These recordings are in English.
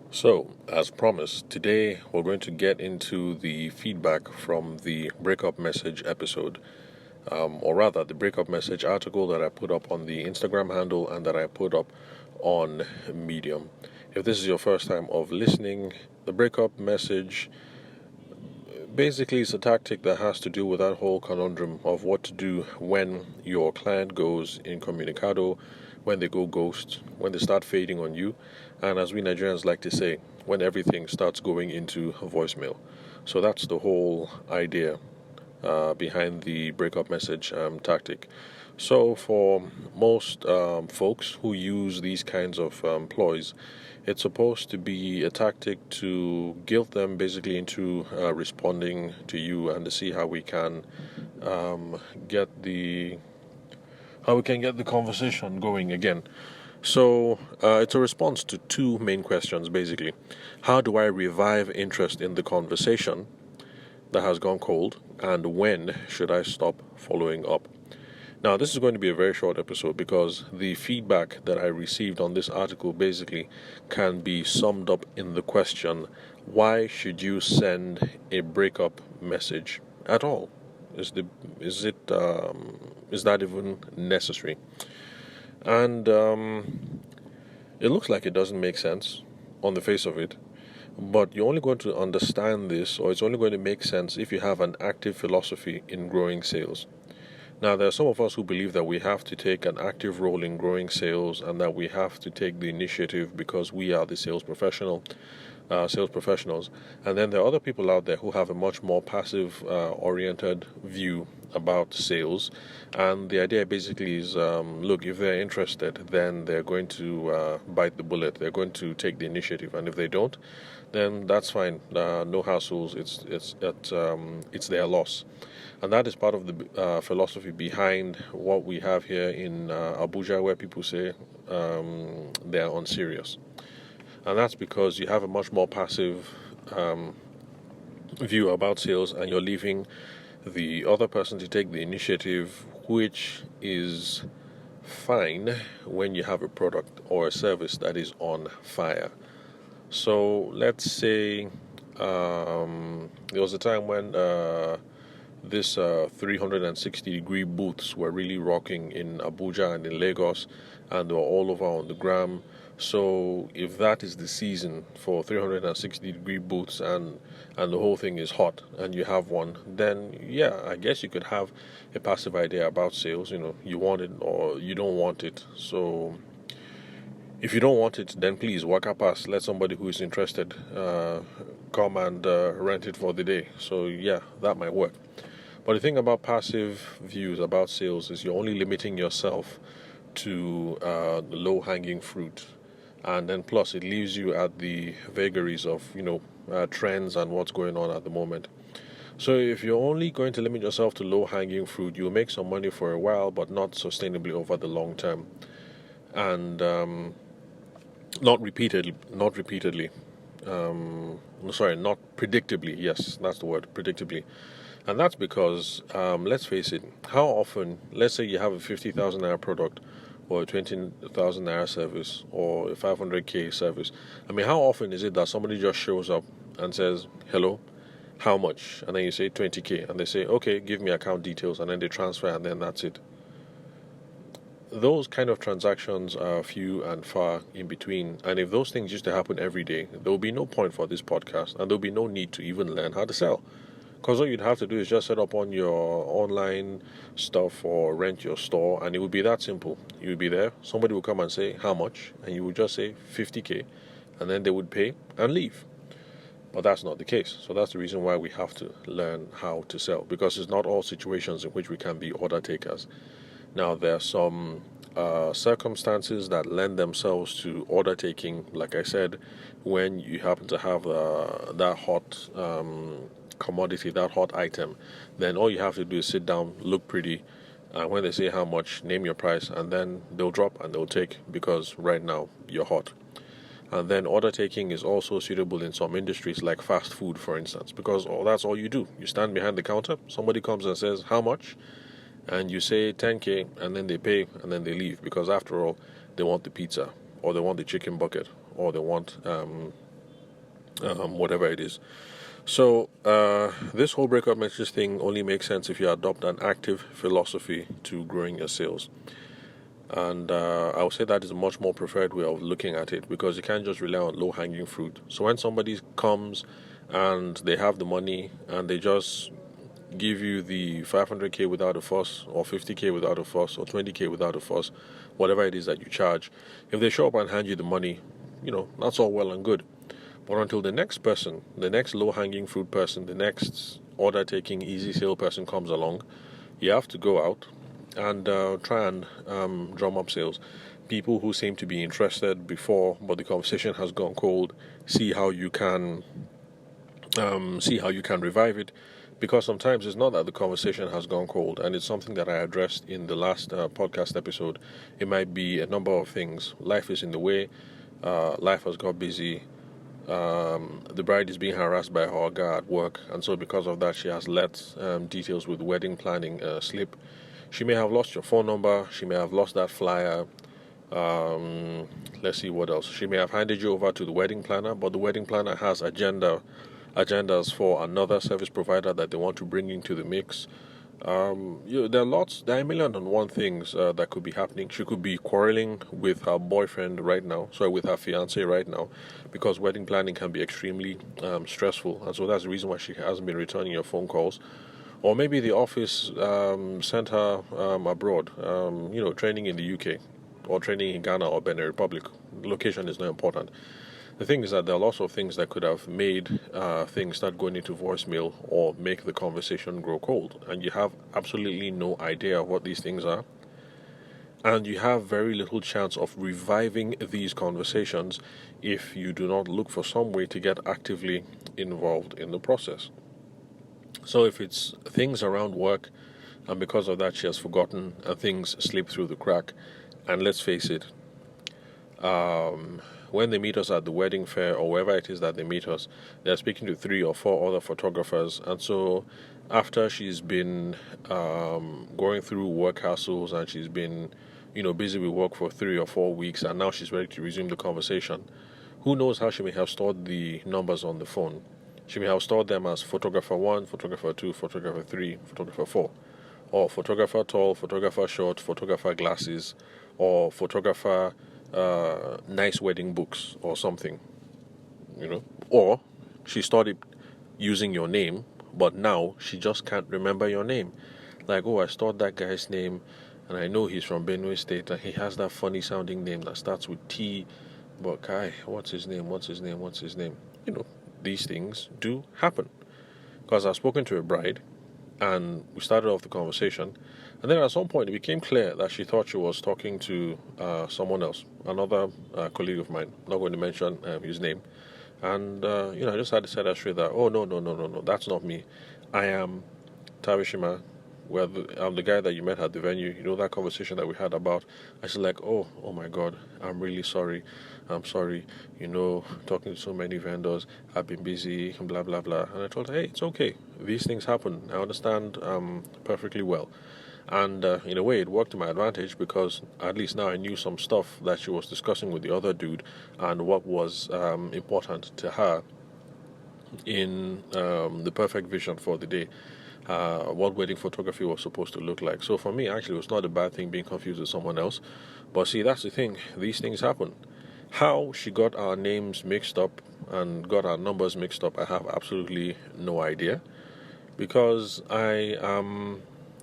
So, as promised, today we're going to get into the feedback from the breakup message episode, or rather, the breakup message article that I put up on the Instagram handle and that I put up on Medium. If this is your first time of listening, the breakup message basically is a tactic that has to do with that whole conundrum of what to do when your client goes incommunicado, when they go ghost, when they start fading on you, and as we Nigerians like to say, when everything starts going into voicemail. So that's the whole idea behind the breakup message tactic. So, for most folks who use these kinds of ploys, it's supposed to be a tactic to guilt them basically into responding to you and to see how we can get the conversation going again. So it's a response to two main questions basically. How do I revive interest in the conversation that has gone cold, and when should I stop following up? Now, this is going to be a very short episode because the feedback that I received on this article basically can be summed up in the question, why should you send a breakup message at all? Is that even necessary? And it looks like it doesn't make sense on the face of it, but you're only going to understand this, or it's only going to make sense if you have an active philosophy in growing sales. Now, there are some of us who believe that we have to take an active role in growing sales and that we have to take the initiative because we are the sales professionals. And then there are other people out there who have a much more passive oriented view about sales. And the idea basically is, look, if they're interested, then they're going to bite the bullet. They're going to take the initiative. And if they don't, then that's fine. No hassles. It's their loss. And that is part of the philosophy behind what we have here in Abuja, where people say they are unserious. And that's because you have a much more passive view about sales, and you're leaving the other person to take the initiative, which is fine when you have a product or a service that is on fire. So let's say there was a time when this 360-degree booths were really rocking in Abuja and in Lagos, and they were all over on the gram. So if that is the season for 360-degree booths and the whole thing is hot and you have one, then yeah, I guess you could have a passive idea about sales. You want it or you don't want it. So if you don't want it, then please walk up past. Let somebody who is interested come and rent it for the day. So yeah, that might work. But the thing about passive views about sales is you're only limiting yourself to the low-hanging fruit, and then plus it leaves you at the vagaries of trends and what's going on at the moment. So if you're only going to limit yourself to low-hanging fruit, you'll make some money for a while, but not sustainably over the long term, and not repeatedly. Not predictably. Yes, that's the word, predictably. And that's because, let's face it, how often, let's say you have a 50,000 naira product or a 20,000 naira service or a 500k service. I mean, how often is it that somebody just shows up and says, hello, how much? And then you say 20k, and they say, okay, give me account details, and then they transfer, and then that's it. Those kind of transactions are few and far in between. And if those things used to happen every day, there will be no point for this podcast, and there will be no need to even learn how to sell. Because all you'd have to do is just set up on your online stuff or rent your store, and it would be that simple. You would be there, somebody would come and say, how much? And you would just say 50k, and then they would pay and leave. But that's not the case. So that's the reason why we have to learn how to sell, because it's not all situations in which we can be order takers. Now, there are some circumstances that lend themselves to order taking, like I said, when you happen to have that hot commodity, that hot item, then all you have to do is sit down, look pretty, and when they say how much, name your price, and then they'll drop and they'll take, because right now you're hot. And then order taking is also suitable in some industries like fast food, for instance, because that's all you do. You stand behind the counter, somebody comes and says how much, and you say 10k, and then they pay, and then they leave, because after all, they want the pizza, or they want the chicken bucket, or they want whatever it is. So this whole breakup message thing only makes sense if you adopt an active philosophy to growing your sales. And I would say that is a much more preferred way of looking at it, because you can't just rely on low-hanging fruit. So when somebody comes and they have the money and they just give you the 500k without a fuss, or 50k without a fuss, or 20k without a fuss, whatever it is that you charge, if they show up and hand you the money, that's all well and good. But until the next person, the next low-hanging fruit person, the next order-taking, easy sale person comes along, you have to go out and try and drum up sales. People who seem to be interested before, but the conversation has gone cold, see how you can revive it. Because sometimes it's not that the conversation has gone cold, and it's something that I addressed in the last podcast episode. It might be a number of things. Life is in the way. Life has got busy. The bride is being harassed by her guy at work, and so because of that, she has let details with wedding planning slip. She may have lost your phone number. She may have lost that flyer. Let's see what else. She may have handed you over to the wedding planner, but the wedding planner has agendas for another service provider that they want to bring into the mix. There are a million and one things that could be happening. She could be quarreling with her boyfriend right now, with her fiance right now, because wedding planning can be extremely stressful, and so that's the reason why she hasn't been returning your phone calls. Or maybe the office sent her abroad, training in the UK, or training in Ghana or Benin Republic. The location is not important. The thing is that there are lots of things that could have made things start going into voicemail or make the conversation grow cold, and you have absolutely no idea what these things are, and you have very little chance of reviving these conversations if you do not look for some way to get actively involved in the process. So if it's things around work, and because of that she has forgotten and things slip through the crack, and let's face it, when they meet us at the wedding fair or wherever it is that they meet us, they're speaking to 3 or 4 other photographers, and so after she's been going through work hassles, and she's been busy with work for 3 or 4 weeks, and now she's ready to resume the conversation, who knows how she may have stored the numbers on the phone. She may have stored them as photographer 1, photographer 2, photographer 3, photographer 4, or photographer tall, photographer short, photographer glasses, or photographer nice wedding books or something, or she started using your name, but now she just can't remember your name. Like, oh, I stored that guy's name, and I know he's from Benue State, and he has that funny sounding name that starts with T, but Kai, what's his name? These things do happen. Because I've spoken to a bride, and we started off the conversation, and then at some point it became clear that she thought she was talking to someone else, another colleague of mine. I'm not going to mention his name. And I just had to set her straight that, oh, no, that's not me. I am Tavishima. I'm the guy that you met at the venue. That conversation that we had about. I said, like, oh my God, I'm really sorry. I'm sorry. Talking to so many vendors. I've been busy, blah blah blah. And I told her, hey, it's okay. These things happen. I understand perfectly well. And in a way, it worked to my advantage, because at least now I knew some stuff that she was discussing with the other dude, and what was important to her in the perfect vision for the day. What wedding photography was supposed to look like. So for me, actually, it was not a bad thing being confused with someone else. But see, that's the thing. These things happen. How she got our names mixed up and got our numbers mixed up, I have absolutely no idea. Because I'm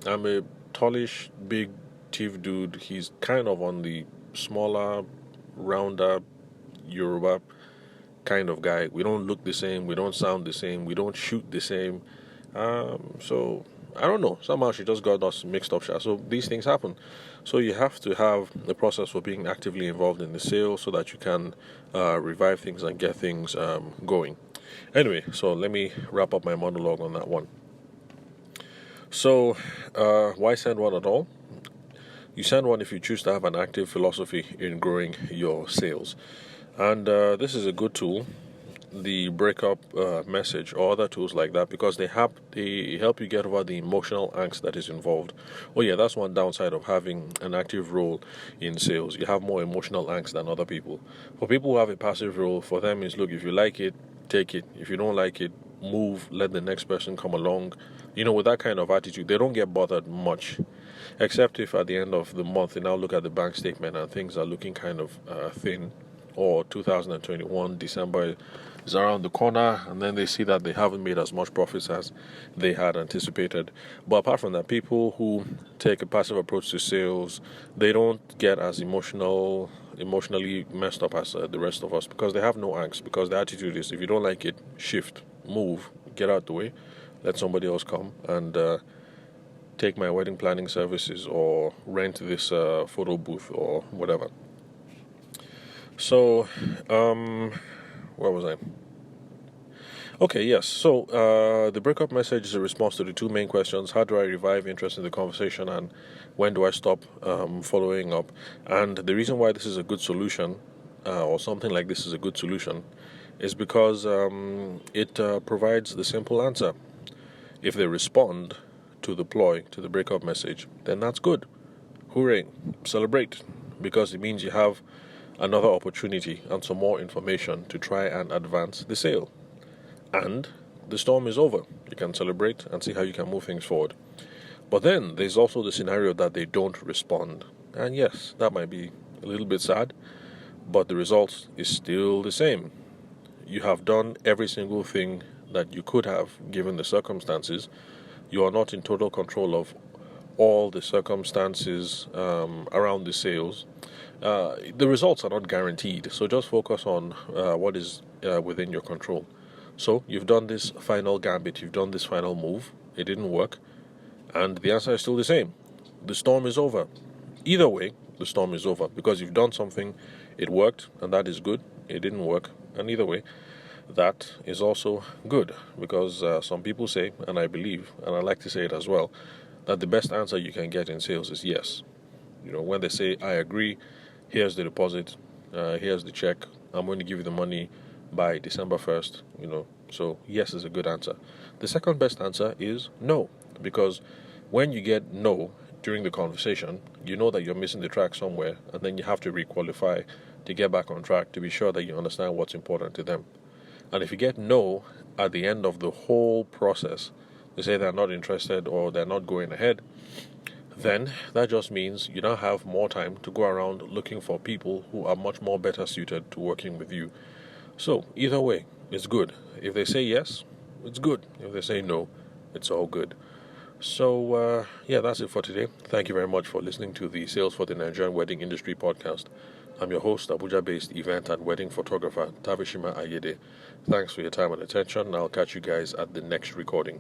a tallish, big, chief dude. He's kind of on the smaller, rounder, Yoruba kind of guy. We don't look the same. We don't sound the same. We don't shoot the same. So I don't know. Somehow she just got us mixed up. So these things happen. So you have to have the process for being actively involved in the sale so that you can revive things and get things going. Anyway, so let me wrap up my monologue on that one. So why send one at all? You send one if you choose to have an active philosophy in growing your sales. And this is a good tool, the breakup message or other tools like that, because they help you get over the emotional angst that is involved. Oh yeah, that's one downside of having an active role in sales. You have more emotional angst than other people. For people who have a passive role, for them is, look, if you like it, take it. If you don't like it, move, let the next person come along. With that kind of attitude, they don't get bothered much. Except if at the end of the month they now look at the bank statement and things are looking kind of thin, or 2021 December is around the corner, and then they see that they haven't made as much profits as they had anticipated. But apart from that, people who take a passive approach to sales, they don't get as emotionally messed up as the rest of us, because they have no angst, because the attitude is, if you don't like it, shift, move, get out the way, let somebody else come and take my wedding planning services, or rent this photo booth, or whatever. So, where was I? Okay, yes. So, the breakup message is a response to the two main questions: how do I revive interest in the conversation, and when do I stop following up? And the reason why this is a good solution, or something like this is a good solution, is because it provides the simple answer. If they respond to the ploy, to the breakup message, then that's good. Hooray, celebrate, because it means you have another opportunity and some more information to try and advance the sale. And the storm is over. You can celebrate and see how you can move things forward. But then there's also the scenario that they don't respond. And yes, that might be a little bit sad, but the result is still the same. You have done every single thing that you could have given the circumstances. You are not in total control of all the circumstances around the sales. The results are not guaranteed, so just focus on what is within your control. So you've done this final gambit, you've done this final move, it didn't work, and the answer is still the same. The storm is over. Either way, the storm is over, because you've done something, it worked, and that is good. It didn't work, and either way, that is also good, because some people say, and I believe, and I like to say it as well, that the best answer you can get in sales is yes. When they say, I agree, here's the deposit, here's the check, I'm going to give you the money by December 1st, so yes is a good answer. The second best answer is no, because when you get no during the conversation, you know that you're missing the track somewhere, and then you have to requalify to get back on track, to be sure that you understand what's important to them. And if you get no at the end of the whole process, they say they're not interested or they're not going ahead, then that just means you now have more time to go around looking for people who are much more better suited to working with you. So either way, it's good. If they say yes, it's good. If they say no, it's all good. So, that's it for today. Thank you very much for listening to the Sales for the Nigerian Wedding Industry podcast. I'm your host, Abuja-based event and wedding photographer, Tavishima Ayede. Thanks for your time and attention. I'll catch you guys at the next recording.